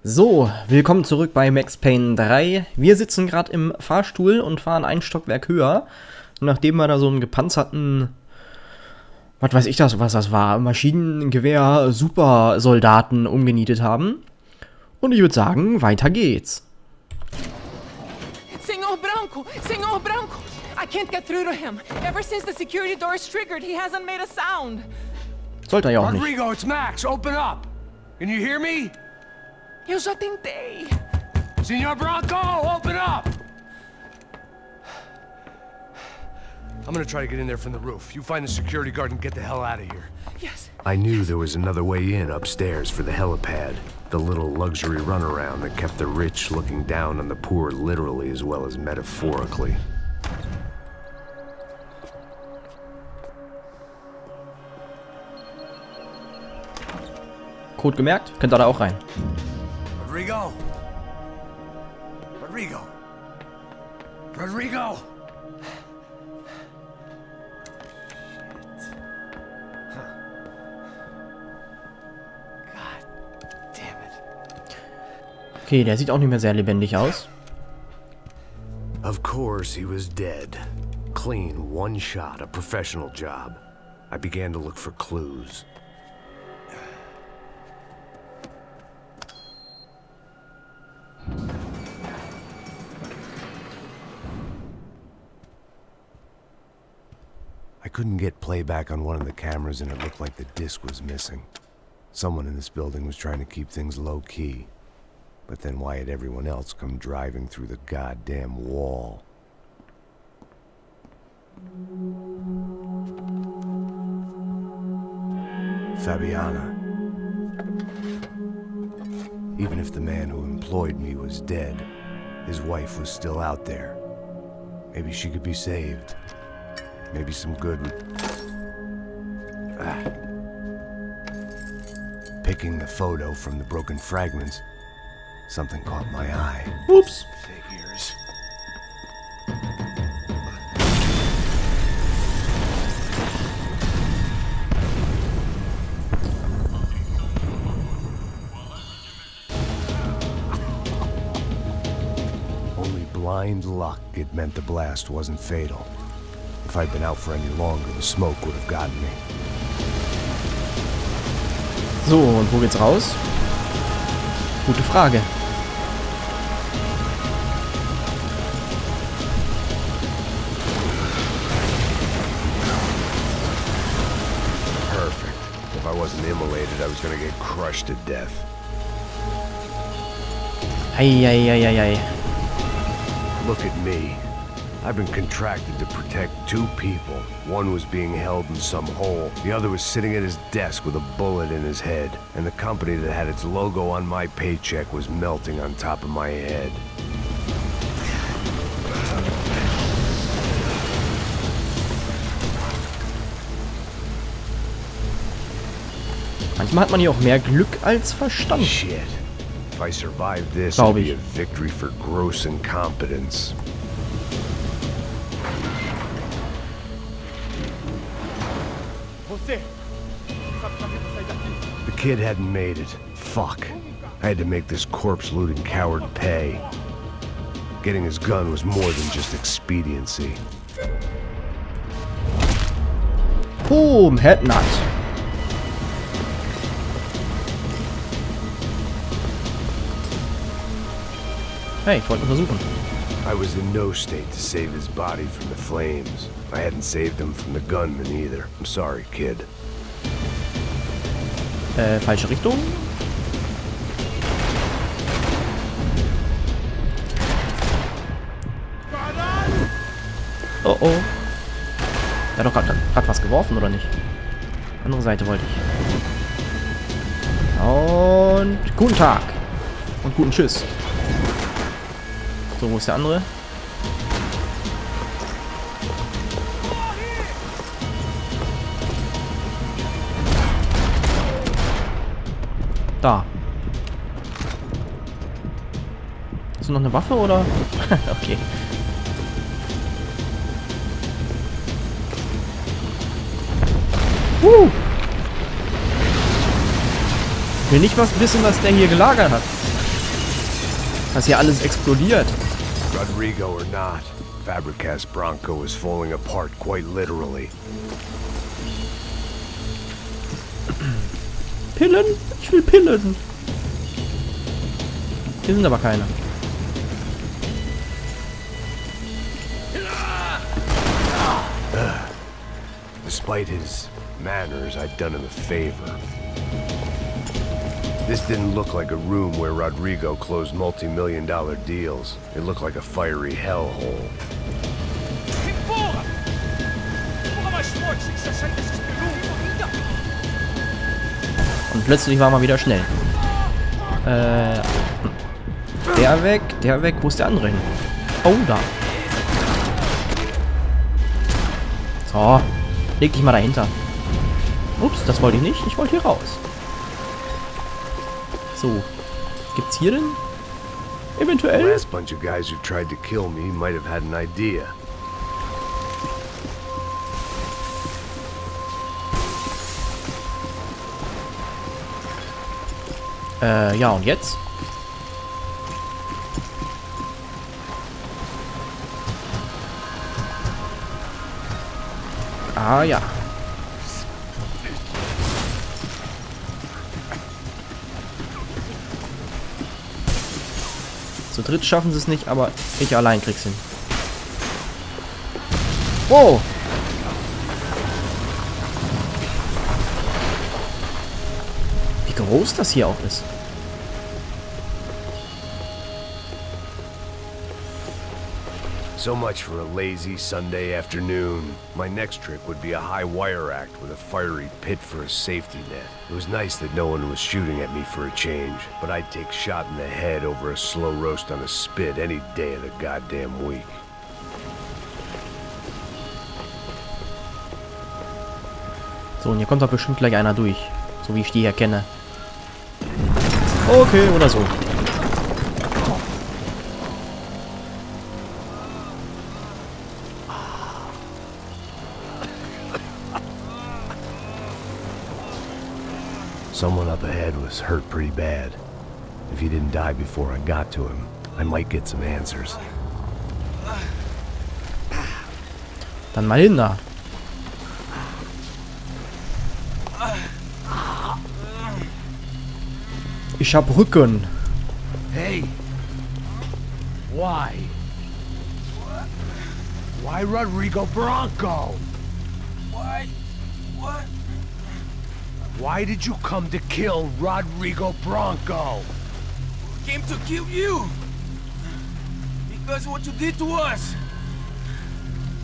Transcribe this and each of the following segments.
So, willkommen zurück bei Max Payne 3. Wir sitzen gerade im Fahrstuhl und fahren ein Stockwerk höher. Nachdem wir da so einen gepanzerten, was weiß ich was das war, Maschinengewehr-Supersoldaten umgenietet haben. Und ich würde sagen, weiter geht's. Senor Branco! Senor Branco! I can't get through to him. Ever since the security door is triggered, he hasn't made a sound. Sollte er ja auch nicht. Rodrigo, it's Max. Open up. Can you hear me? Eu já tentei. Senor Branco, open up! I'm gonna try to get in there from the roof. You find the security guard and get the hell out of here. Yes. I knew there was another way in upstairs for the helipad. The little luxury runaround that kept the rich looking down on the poor literally as well as metaphorically. Code gemerkt? Könnt ihr da auch rein. Rodrigo! Rodrigo! Rodrigo! Okay, der sieht auch nicht mehr sehr lebendig aus. Of course he was dead. Clean, one shot, a professional job. I began to look for clues. I couldn't get playback on one of the cameras and it looked like the disc was missing. Someone in this building was trying to keep things low-key. But then why had everyone else come driving through the goddamn wall? Fabiana. Even if the man who employed me was dead, his wife was still out there. Maybe she could be saved. Maybe some good would... Picking the photo from the broken fragments, something caught my eye. Oops. Figures. Only blind luck it meant the blast wasn't fatal. If I'd been out for any longer, the smoke would have gotten me. So, und wo geht's raus? Gute Frage. Perfect. If I wasn't immolated, I was gonna get crushed to death. Ei. Look at me. I've been contracted to protect two people. One was being held in some hole. The other was sitting at his desk with a bullet in his head. And the company that had its logo on my paycheck was melting on top of my head. Manchmal hat man hier auch mehr Glück als Verstand. Shit. If I survived this, it'd be a victory for gross incompetence. The kid hadn't made it. Fuck. I had to make this corpse-looting coward pay. Getting his gun was more than just expediency. Boom, Headnut. Hey, ich wollte untersuchen. I was in no state to save his body from the flames. I hadn't saved him from the gunman either. I'm sorry, kid. Falsche Richtung. Oh oh. Der hat doch gerade was geworfen, oder nicht? Andere Seite wollte ich. Und guten Tag. Und guten Tschüss. So, wo ist der andere? Da. Hast du noch eine Waffe, oder? Okay. Ich will nicht wissen, was der hier gelagert hat. dass hier alles explodiert. Rodrigo or not, Fabricas Bronco is falling apart quite literally. Pillen? Ich will Pillen. Hier sind aber keine. Despite his manners, I'd done him a favor. This didn't look like a room where Rodrigo closed multi-million-dollar deals. It looked like a fiery hellhole. Und plötzlich war man wieder schnell. Der weg, der weg. Wo ist der andere hin? Oh, da. So. Leg dich mal dahinter. Ups, das wollte ich nicht. Ich wollte hier raus. So. Gibt's hier denn? The Eventuell? last bunch of guys who tried to kill me might have had an idea. Ja, und jetzt? Ah, ja. Zu dritt schaffen sie es nicht, aber ich allein krieg's hin. Wow! Wie groß das hier auch ist. So much for a lazy Sunday afternoon. My next trick would be a high wire act with a fiery pit for a safety net. It was nice that no one was shooting at me for a change, but I'd take shot in the head over a slow roast on a spit any day of the goddamn week. So, und hier kommt doch bestimmt gleich einer durch. So wie ich die hier kenne. Okay, oder so. Someone up ahead was hurt pretty bad. If he didn't die before I got to him, I might get some answers. Dann mal hin da. Ich hab Rücken. Hey! Why? Why Rodrigo Bronco? Why? What? Why did you come to kill Rodrigo Bronco? Came to kill you. Because of what you did to us.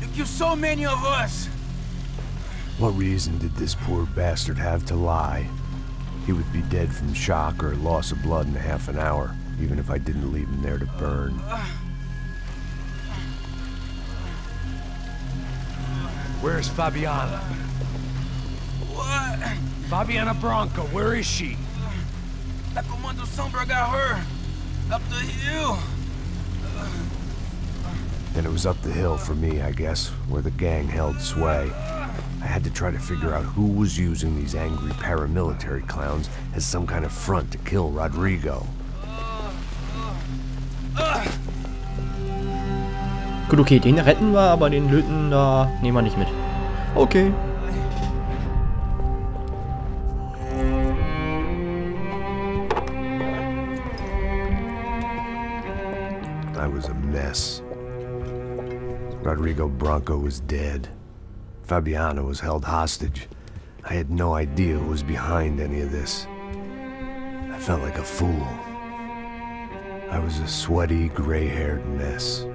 You killed so many of us. What reason did this poor bastard have to lie? He would be dead from shock or loss of blood in half an hour, even if I didn't leave him there to burn. Where's Fabiana? What? Fabiana Bronco, where is she? That Commando Sombra got her. Up the hill. Then it was up the hill for me, I guess, where the gang held sway. I had to try to figure out who was using these angry paramilitary clowns as some kind of front to kill Rodrigo. Gut, okay, den retten wir, aber den Löten da nehmen wir nicht mit. Okay. I was a mess. Rodrigo Bronco was dead. Fabiana was held hostage. I had no idea who was behind any of this. I felt like a fool. I was a sweaty, gray-haired mess.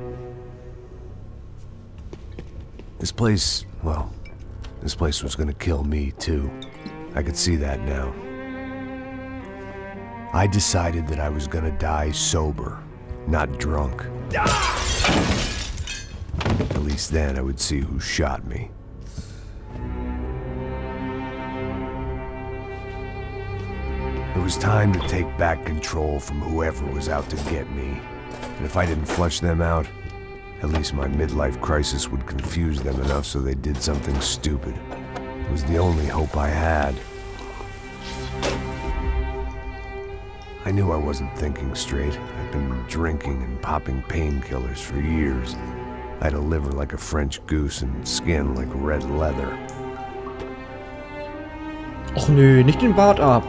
This place, well, this place was gonna kill me too. I could see that now. I decided that I was gonna die sober, not drunk. At least then I would see who shot me. It was time to take back control from whoever was out to get me. And if I didn't flush them out, at least my midlife crisis would confuse them enough so they did something stupid. It was the only hope I had. I knew I wasn't thinking straight. I'd been drinking and popping painkillers for years. I had a liver like a French goose and skin like red leather. Och nö, nicht den Bart ab.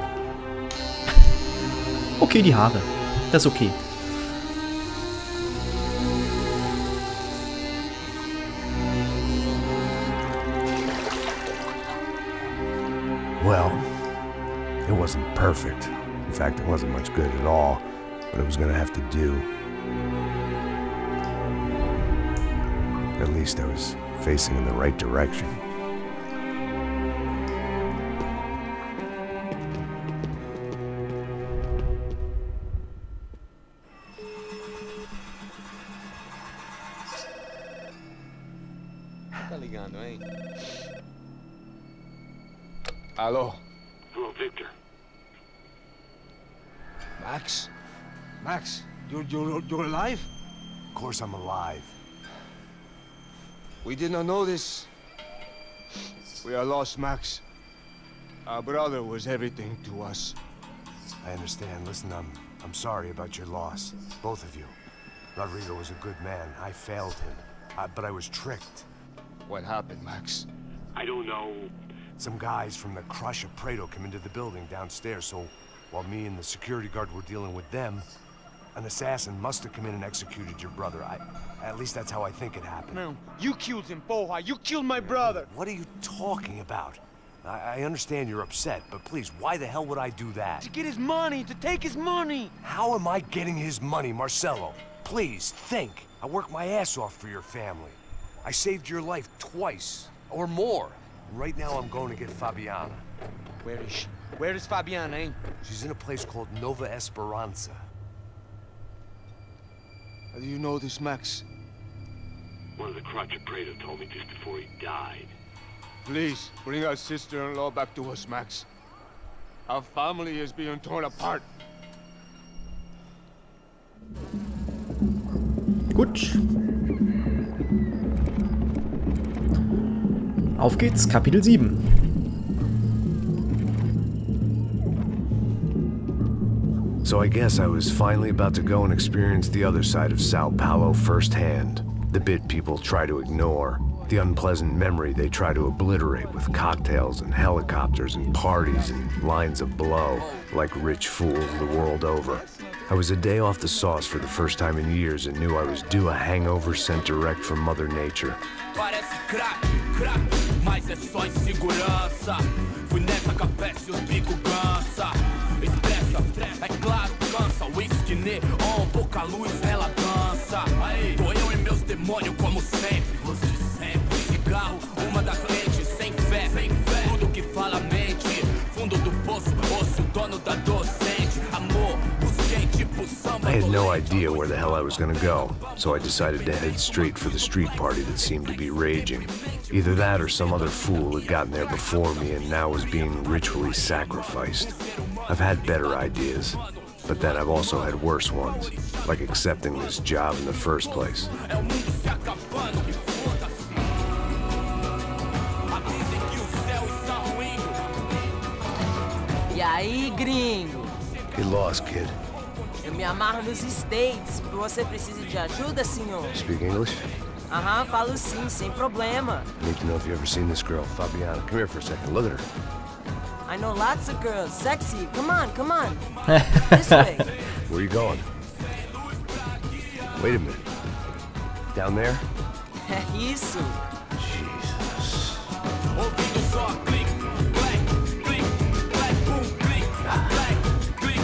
Okay, die Haare. Das ist okay. Well, it wasn't perfect. In fact, it wasn't much good at all, but it was gonna have to do. At least I was facing in the right direction. Tá ligando, hein? Hello. Hello, Victor. Max? Max, you're alive? Of course I'm alive. We did not know this. We are lost, Max. Our brother was everything to us. I understand. Listen, I'm sorry about your loss. Both of you. Rodrigo was a good man. I failed him. But I was tricked. What happened, Max? I don't know. Some guys from the Crush of Prado came into the building downstairs, so while me and the security guard were dealing with them, an assassin must have come in and executed your brother. At least that's how I think it happened. No, you killed him, Porra. You killed my brother. What are you talking about? I understand you're upset, but please, why the hell would I do that? To get his money, to take his money. How am I getting his money, Marcelo? Please, think. I worked my ass off for your family. I saved your life twice, or more. Right now I'm going to get Fabiana. Where is she? Where is Fabiana, eh? She's in a place called Nova Esperanza. How do you know this, Max? One of the crotch of Prado told me just before he died. Please, bring our sister-in-law back to us, Max. Our family is being torn apart. Gut. Auf geht's, Kapitel 7. So I guess I was finally about to go and experience the other side of Sao Paulo firsthand. The bit people try to ignore. The unpleasant memory they try to obliterate with cocktails and helicopters and parties and lines of blow, like rich fools the world over. I was a day off the sauce for the first time in years and knew I was due a hangover sent direct from Mother Nature. Parece crack, crack, mas é só insegurança. Fui nessa capeste, os bico cansa. Estressa, é claro, cansa. Whisky neon, pouca luz, ela dança. Tô eu e meus demônios como sempre. Você sempre. Cigarro, uma da cliente, sem fé. Tudo que fala mente. Fundo do poço, osso, dono da docente. Amor, busquei tipo samba. I had no idea where the hell I was gonna go, so I decided to head straight for the street party that seemed to be raging. Either that or some other fool had gotten there before me and now was being ritually sacrificed. I've had better ideas, but then I've also had worse ones, like accepting this job in the first place. E aí, gringo? Get lost, kid. Eu me amarro nos States. Você precisa de ajuda, senhor? Speak English? Aham, falo sim, sem problema. I need to know if you've ever seen this girl, Fabiana. Come here for a second. Look at her. I know lots of girls. Sexy. Come on, come on. This way. Where are you going? Wait a minute. Down there? Isso. Jesus.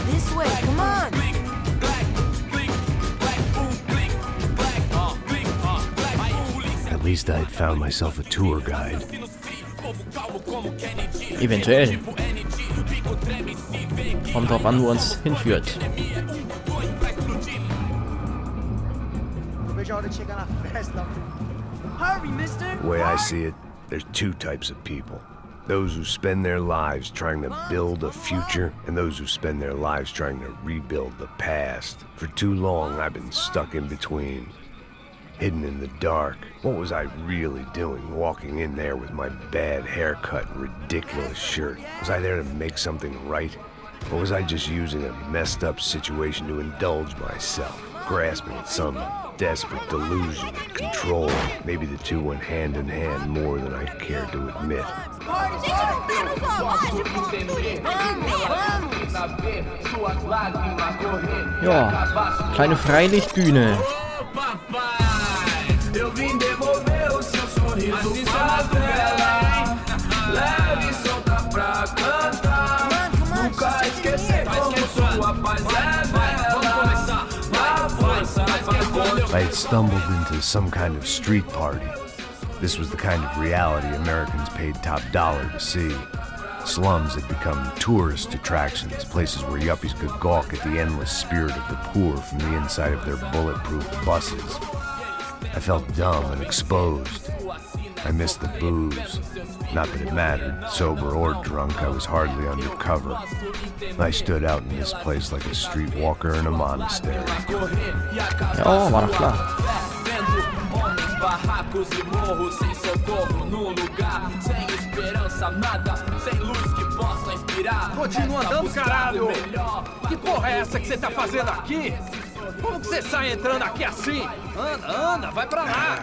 This way, come on. At least I had found myself a tour guide. Eventuell. Kommt drauf an, wo uns hinführt. Hurry, mister. The way I see it, there's two types of people. Those who spend their lives trying to build a future, and those who spend their lives trying to rebuild the past. For too long, I've been stuck in between. Hidden in the dark. What was I really doing walking in there with my bad haircut and ridiculous shirt? Was I there to make something right? Or was I just using a messed up situation to indulge myself, grasping at some desperate delusion of control? Maybe the two went hand in hand more than I cared to admit. Ja, kleine Freilichtbühne. I had stumbled into some kind of street party. This was the kind of reality Americans paid top dollar to see. Slums had become tourist attractions, places where yuppies could gawk at the endless spirit of the poor from the inside of their bulletproof buses. I felt dumb and exposed. I missed the booze. Not that it mattered. Sober or drunk, I was hardly undercover. I stood out in this place like a streetwalker in a monastery. Ja, war doch klar. Continua andando, caralho! Que porra é essa que você tá fazendo aqui? Como que você sai entrando aqui assim? Anda, anda, vai pra lá!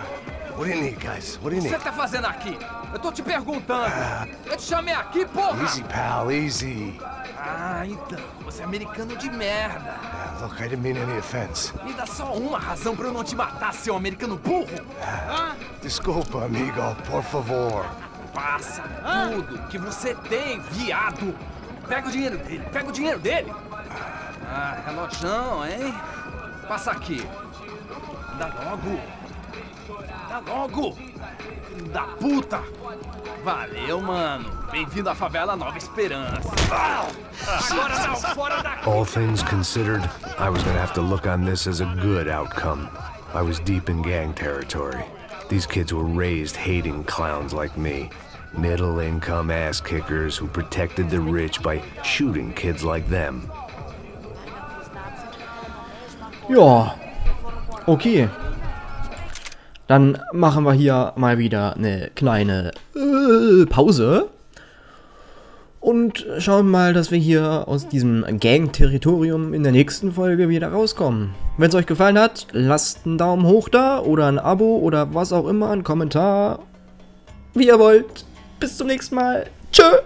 What do you need, guys? What do you O que need? você tá fazendo aqui? Eu tô te perguntando. Eu te chamei aqui, porra! Easy, pal, easy. Ah, então, você é americano de merda. Look, I didn't mean any offense. Me dá só uma razão pra eu não te matar, seu americano burro. Desculpa, amigo, por favor. Passa tudo que você tem, viado. Pega o dinheiro dele, pega o dinheiro dele. Ah, relojão, hein? Passa aqui. Dá logo. Dá logo. Filho da puta. Valeu, mano. Bem-vindo à favela Nova Esperança. Agora não, fora daqui. All things considered, I was gonna have to look on this as a good outcome. I was deep in gang territory. These kids were raised hating clowns like me. Middle-income ass-kickers who protected the rich by shooting kids like them. Ja, okay. Dann machen wir hier mal wieder eine kleine Pause. Und schauen mal, dass wir hier aus diesem Gang-Territorium in der nächsten Folge wieder rauskommen. Wenn es euch gefallen hat, lasst einen Daumen hoch da oder ein Abo oder was auch immer, einen Kommentar. Wie ihr wollt. Bis zum nächsten Mal. Tschö.